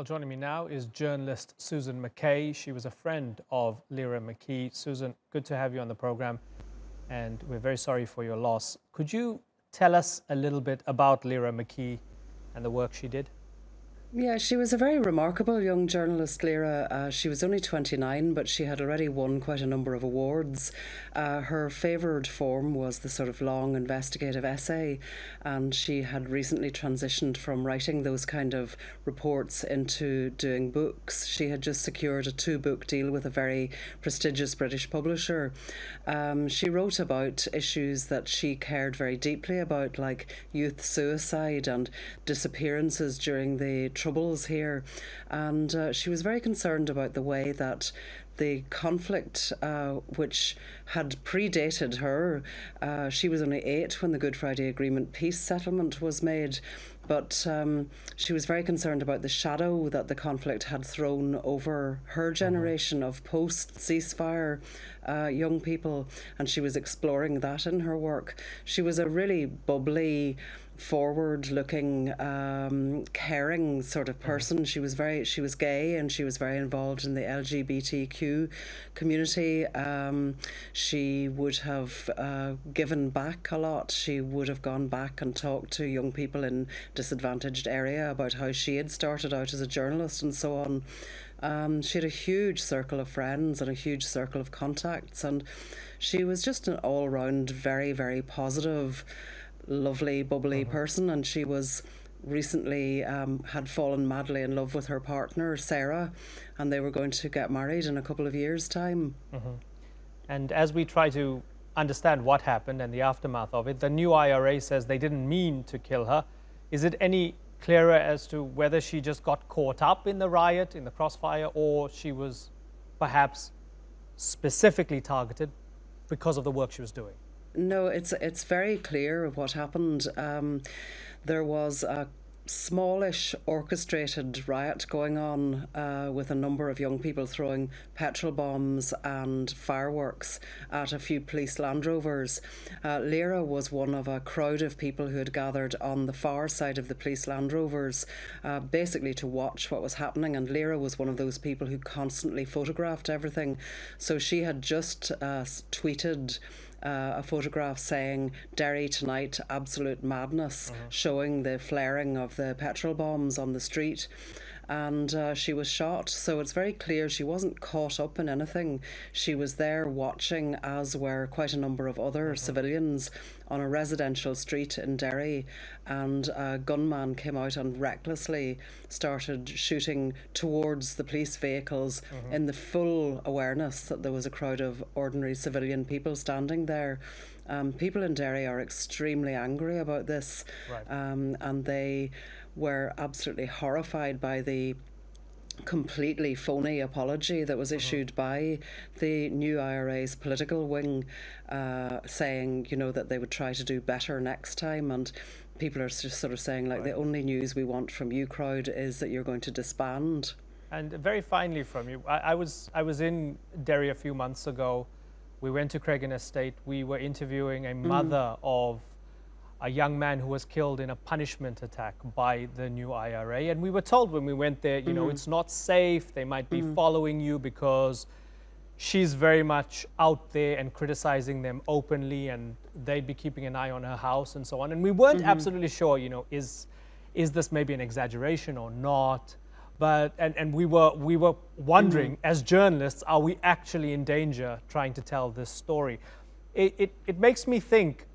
Well, joining me now is journalist Susan McKay. She was a friend of Lyra McKee. Susan, good to have you on the program, and we're very sorry for your loss. Could you tell us a little bit about Lyra McKee and the work she did? Yeah, she was a very remarkable young journalist, Lyra. She was only 29, but she had already won quite a number of awards. Her favoured form was the sort of long investigative essay, and she had recently transitioned from writing those kind of reports into doing books. She had just secured a 2-book deal with a very prestigious British publisher. She wrote about issues that she cared very deeply about, like youth suicide and disappearances during the troubles here, and she was very concerned about the way that the conflict, which had predated her, she was only 8 when the Good Friday Agreement peace settlement was made, but she was very concerned about the shadow that the conflict had thrown over her generation of post-ceasefire young people, and she was exploring that in her work. She was a really bubbly, forward-looking, caring sort of person. She was gay, and she was very involved in the LGBTQ community. She would have given back a lot. She would have gone back and talked to young people in disadvantaged area about how she had started out as a journalist and so on. She had a huge circle of friends and a huge circle of contacts, and she was just an all-round very, very positive, lovely, bubbly person. And she was recently had fallen madly in love with her partner, Sarah, and they were going to get married in a couple of years' time. And as we try to understand what happened and the aftermath of it, the new IRA says they didn't mean to kill her. Is it any clearer as to whether she just got caught up in the riot, in the crossfire, or she was perhaps specifically targeted because of the work she was doing? No, it's very clear what happened. There was a smallish orchestrated riot going on with a number of young people throwing petrol bombs and fireworks at a few police Land Rovers. Lyra was one of a crowd of people who had gathered on the far side of the police Land Rovers, basically to watch what was happening, and Lyra was one of those people who constantly photographed everything. So she had just tweeted a photograph saying "Derry tonight, absolute madness," showing the flaring of the petrol bombs on the street, and she was shot. So it's very clear she wasn't caught up in anything. She was there watching, as were quite a number of other civilians, on a residential street in Derry, and a gunman came out and recklessly started shooting towards the police vehicles in the full awareness that there was a crowd of ordinary civilian people standing there. People in Derry are extremely angry about this, and they were absolutely horrified by the completely phony apology that was issued by the new IRA's political wing, saying, that they would try to do better next time. And people are just sort of saying, like, the only news we want from you, crowd, is that you're going to disband. And very finally from you, I was in Derry a few months ago. We went to Cregan Estate. We were interviewing a mother of a young man who was killed in a punishment attack by the new IRA. And we were told when we went there, it's not safe. They might be following you because she's very much out there and criticizing them openly, and they'd be keeping an eye on her house and so on. And we weren't absolutely sure, is this maybe an exaggeration or not? But and we were wondering, as journalists, are we actually in danger trying to tell this story? It makes me think,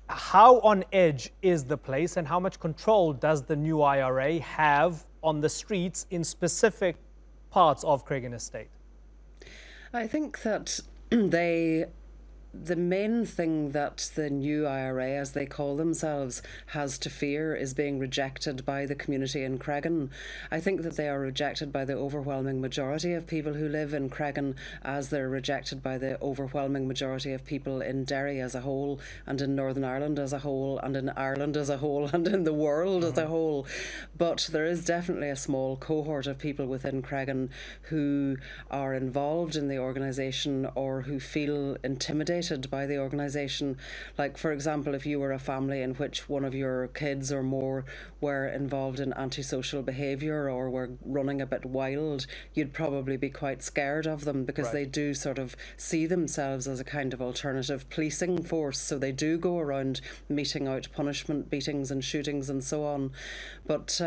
how on edge is the place, and how much control does the new IRA have on the streets in specific parts of Cregan Estate? I think that the main thing that the new IRA, as they call themselves, has to fear is being rejected by the community in Cregan. I think that they are rejected by the overwhelming majority of people who live in Cregan, as they're rejected by the overwhelming majority of people in Derry as a whole, and in Northern Ireland as a whole, and in Ireland as a whole, and in the world as a whole. But there is definitely a small cohort of people within Cregan who are involved in the organisation or who feel intimidated tolerated by the organisation. Like, for example, if you were a family in which one of your kids or more were involved in antisocial behaviour or were running a bit wild, you'd probably be quite scared of them, because they do sort of see themselves as a kind of alternative policing force. So they do go around meting out punishment, beatings and shootings and so on. But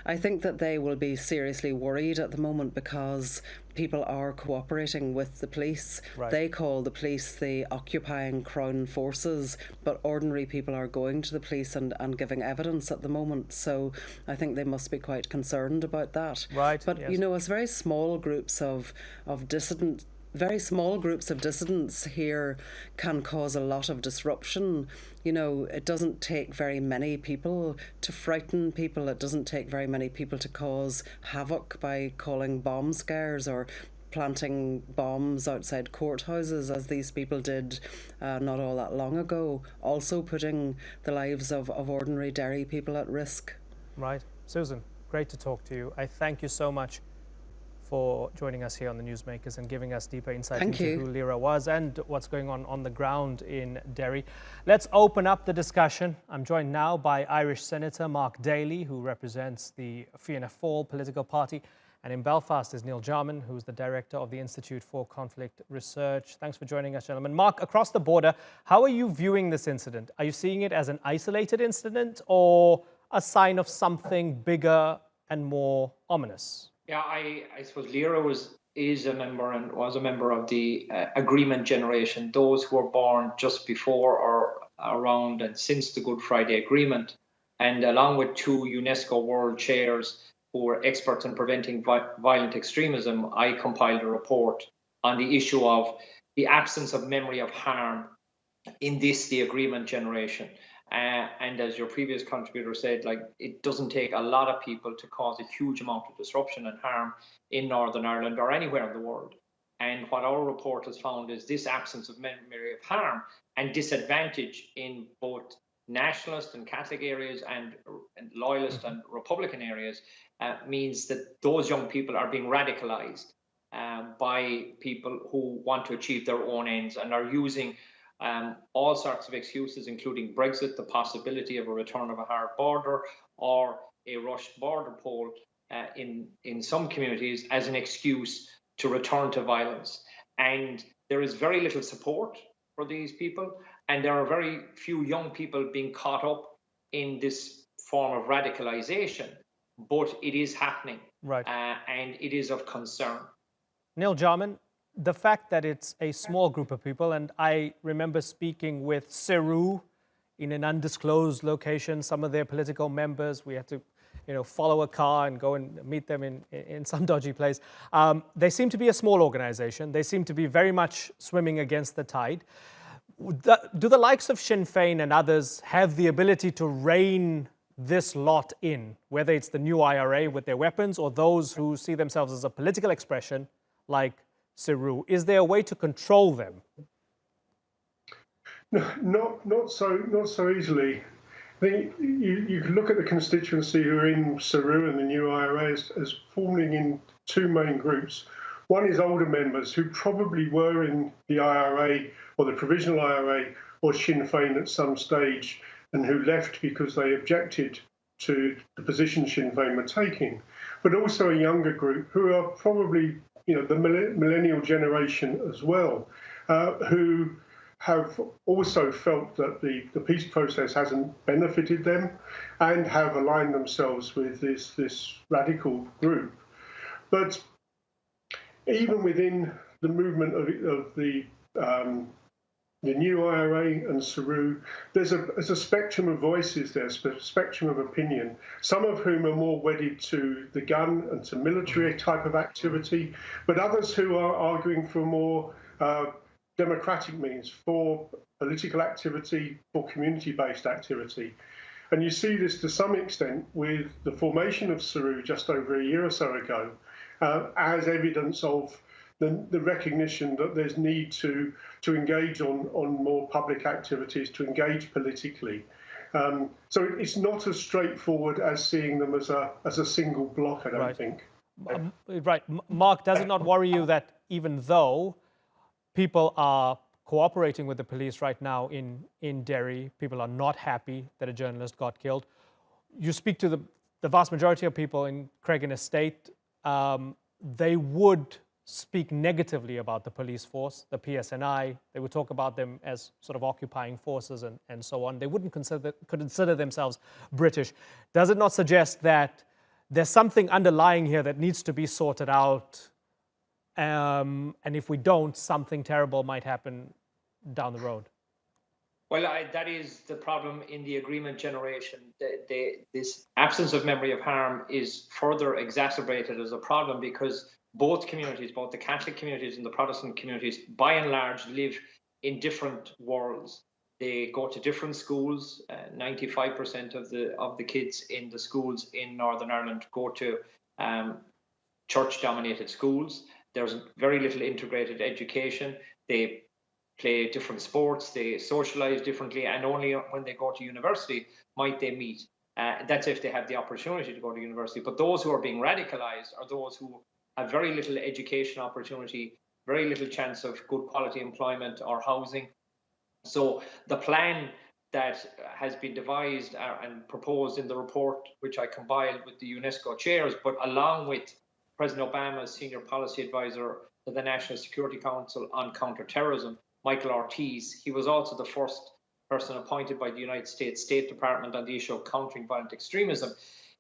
I think that they will be seriously worried at the moment, because people are cooperating with the police. They call the police the occupying Crown forces, but ordinary people are going to the police and giving evidence at the moment. So I think they must be quite concerned about that. But you know, it's very small groups of dissident. Very small groups of dissidents here can cause a lot of disruption. You know, it doesn't take very many people to frighten people. It doesn't take very many people to cause havoc by calling bomb scares or planting bombs outside courthouses, as these people did not all that long ago, also putting the lives of ordinary Derry people at risk. Right. Susan, great to talk to you. I thank you so much for joining us here on the Newsmakers and giving us deeper insight into who Lyra was and what's going on the ground in Derry. Let's open up the discussion. I'm joined now by Irish Senator Mark Daly, who represents the Fianna Fáil political party. And in Belfast is Neil Jarman, who's the director of the Institute for Conflict Research. Thanks for joining us, gentlemen. Mark, across the border, how are you viewing this incident? Are you seeing it as an isolated incident or a sign of something bigger and more ominous? Yeah, I suppose Lyra is a member and was a member of the agreement generation, those who were born just before or around and since the Good Friday Agreement. And along with two UNESCO world chairs who were experts in preventing violent extremism, I compiled a report on the issue of the absence of memory of harm in the agreement generation. And as your previous contributor said, like, it doesn't take a lot of people to cause a huge amount of disruption and harm in Northern Ireland or anywhere in the world. And what our report has found is this absence of memory of harm and disadvantage in both nationalist and Catholic areas and loyalist and Republican areas means that those young people are being radicalized by people who want to achieve their own ends and are using all sorts of excuses, including Brexit, the possibility of a return of a hard border or a rushed border poll in some communities as an excuse to return to violence. And there is very little support for these people, and there are very few young people being caught up in this form of radicalization, but it is happening, and it is of concern. Neil Jarman, the fact that it's a small group of people, and I remember speaking with Seru in an undisclosed location, some of their political members, we had to follow a car and go and meet them in some dodgy place. They seem to be a small organization. They seem to be very much swimming against the tide. Do the likes of Sinn Féin and others have the ability to rein this lot in, whether it's the new IRA with their weapons or those who see themselves as a political expression like Seru? Is there a way to control them? No, not so easily. I think you can look at the constituency who are in Seru and the new IRA as forming in two main groups. One is older members who probably were in the IRA or the provisional IRA or Sinn Féin at some stage and who left because they objected to the position Sinn Féin were taking, but also a younger group who are probably the millennial generation as well, who have also felt that the peace process hasn't benefited them and have aligned themselves with this radical group. But even within the movement of the new IRA and Seru, there's a spectrum of voices there, a spectrum of opinion, some of whom are more wedded to the gun and to military type of activity, but others who are arguing for more democratic means, for political activity, for community-based activity. And you see this to some extent with the formation of Seru just over a year or so ago, as evidence of the recognition that there's need to engage on more public activities, to engage politically. So it's not as straightforward as seeing them as a single block, I don't think. Right. Mark, does it not worry you that even though people are cooperating with the police right now in Derry. People are not happy that a journalist got killed. You speak to the vast majority of people in Cregan Estate, they would speak negatively about the police force, the PSNI. They would talk about them as sort of occupying forces and so on. They wouldn't consider themselves British. Does it not suggest that there's something underlying here that needs to be sorted out? And if we don't, something terrible might happen down the road. Well, that is the problem in the agreement generation. This absence of memory of harm is further exacerbated as a problem because both communities, both the Catholic communities and the Protestant communities, by and large, live in different worlds. They go to different schools. 95% of the kids in the schools in Northern Ireland go to church-dominated schools. There's very little integrated education. They play different sports, they socialize differently, and only when they go to university might they meet. That's if they have the opportunity to go to university. But those who are being radicalized are those who have very little education opportunity, very little chance of good quality employment or housing. So the plan that has been devised and proposed in the report, which I compiled with the UNESCO chairs, but along with President Obama's senior policy advisor to the National Security Council on counterterrorism, Michael Ortiz. He was also the first person appointed by the United States State Department on the issue of countering violent extremism.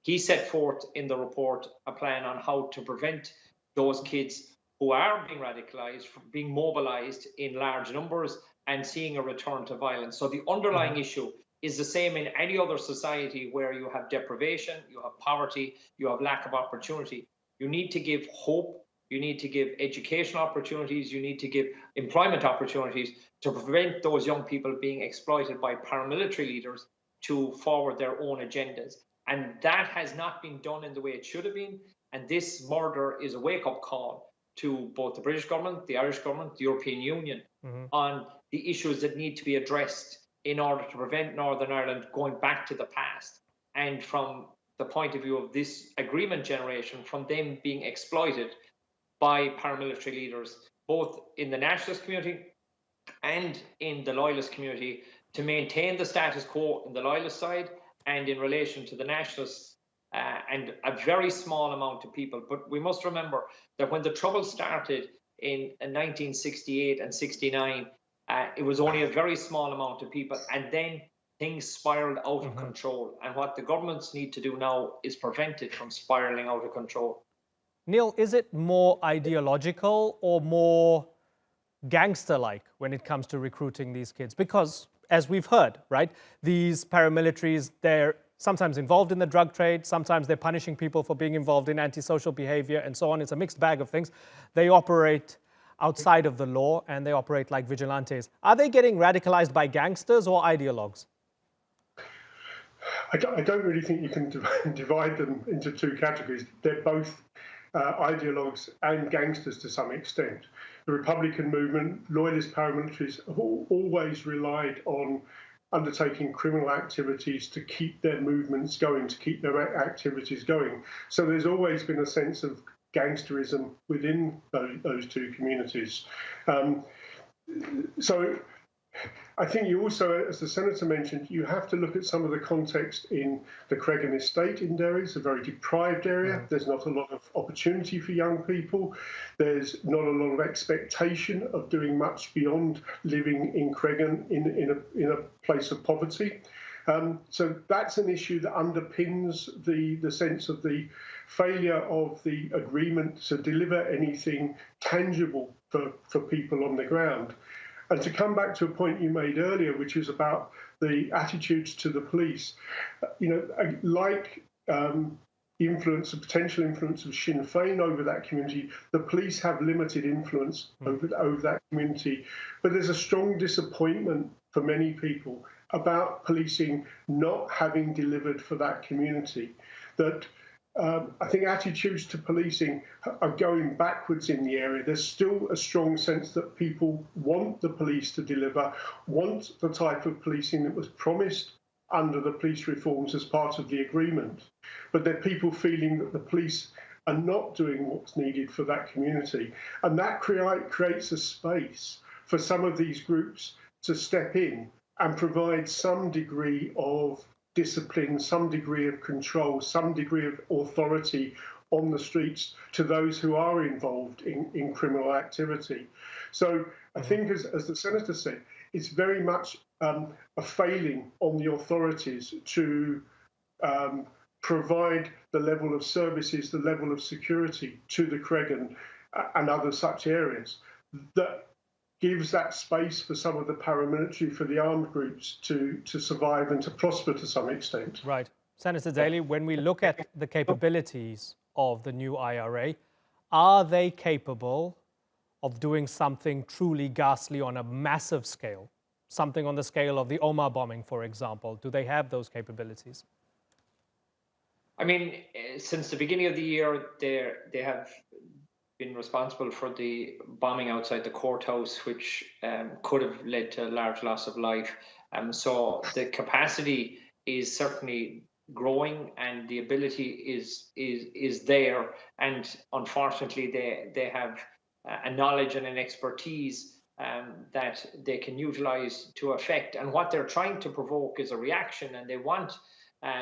He set forth in the report a plan on how to prevent those kids who are being radicalized from being mobilized in large numbers and seeing a return to violence. So the underlying issue is the same in any other society where you have deprivation, you have poverty, you have lack of opportunity. You need to give hope. You need to give education opportunities. You need to give employment opportunities to prevent those young people being exploited by paramilitary leaders to forward their own agendas. And that has not been done in the way it should have been. And this murder is a wake-up call to both the British government, the Irish government, the European Union on the issues that need to be addressed in order to prevent Northern Ireland going back to the past. And from the point of view of this agreement generation, from them being exploited by paramilitary leaders, both in the nationalist community and in the loyalist community, to maintain the status quo in the loyalist side and in relation to the nationalists and a very small amount of people. But we must remember that when the trouble started in 1968 and 69, it was only a very small amount of people, and then things spiraled out of control. And what the governments need to do now is prevent it from spiraling out of control. Neil, is it more ideological or more gangster-like when it comes to recruiting these kids? Because, as we've heard, right, these paramilitaries, they're sometimes involved in the drug trade, sometimes they're punishing people for being involved in antisocial behavior and so on. It's a mixed bag of things. They operate outside of the law and they operate like vigilantes. Are they getting radicalized by gangsters or ideologues? I don't really think you can divide them into two categories. They're both ideologues and gangsters to some extent. The Republican movement, loyalist paramilitaries have always relied on undertaking criminal activities to keep their movements going, to keep their activities going. So there's always been a sense of gangsterism within those two communities. So I think you also, as the Senator mentioned, you have to look at some of the context in the Cregan Estate in Derry. It's a very deprived area. There's not a lot of opportunity for young people. There's not a lot of expectation of doing much beyond living in Cregan in a place of poverty. So that's an issue that underpins the sense of the failure of the agreement to deliver anything tangible for people on the ground. And to come back to a point you made earlier, which is about the attitudes to the police, like potential influence of Sinn Féin over that community, the police have limited influence over that community. But there's a strong disappointment for many people about policing not having delivered for that community. That I think attitudes to policing are going backwards in the area. There's still a strong sense that people want the police to deliver, want the type of policing that was promised under the police reforms as part of the agreement. But there are people feeling that the police are not doing what's needed for that community. And that creates a space for some of these groups to step in and provide some degree of discipline, some degree of control, some degree of authority on the streets to those who are involved in criminal activity. So I think, as the Senator said, it's very much a failing on the authorities to provide the level of services, the level of security to the Cregan and other such areas that gives that space for some of the paramilitary, for the armed groups to survive and to prosper to some extent. Right. Senator Daly, when we look at the capabilities of the new IRA, are they capable of doing something truly ghastly on a massive scale? Something on the scale of the Omar bombing, for example. Do they have those capabilities? I mean, since the beginning of the year, they have been responsible for the bombing outside the courthouse, which could have led to a large loss of life. So the capacity is certainly growing, and the ability is there. And unfortunately, they have a knowledge and an expertise that they can utilize to effect. And what they're trying to provoke is a reaction, and they want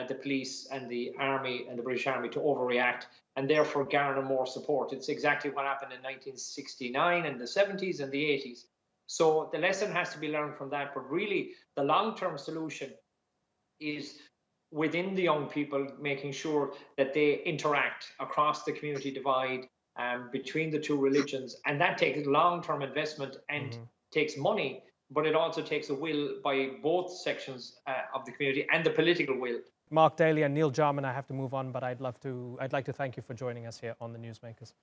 the police and the army and the British Army to overreact and therefore garner more support. It's exactly what happened in 1969 and the 70s and the 80s. So the lesson has to be learned from that. But really, the long-term solution is within the young people, making sure that they interact across the community divide between the two religions. And that takes long-term investment and takes money, but it also takes a will by both sections of the community and the political will. Mark Daly and Neil Jarman, I have to move on, but I'd like to thank you for joining us here on the Newsmakers.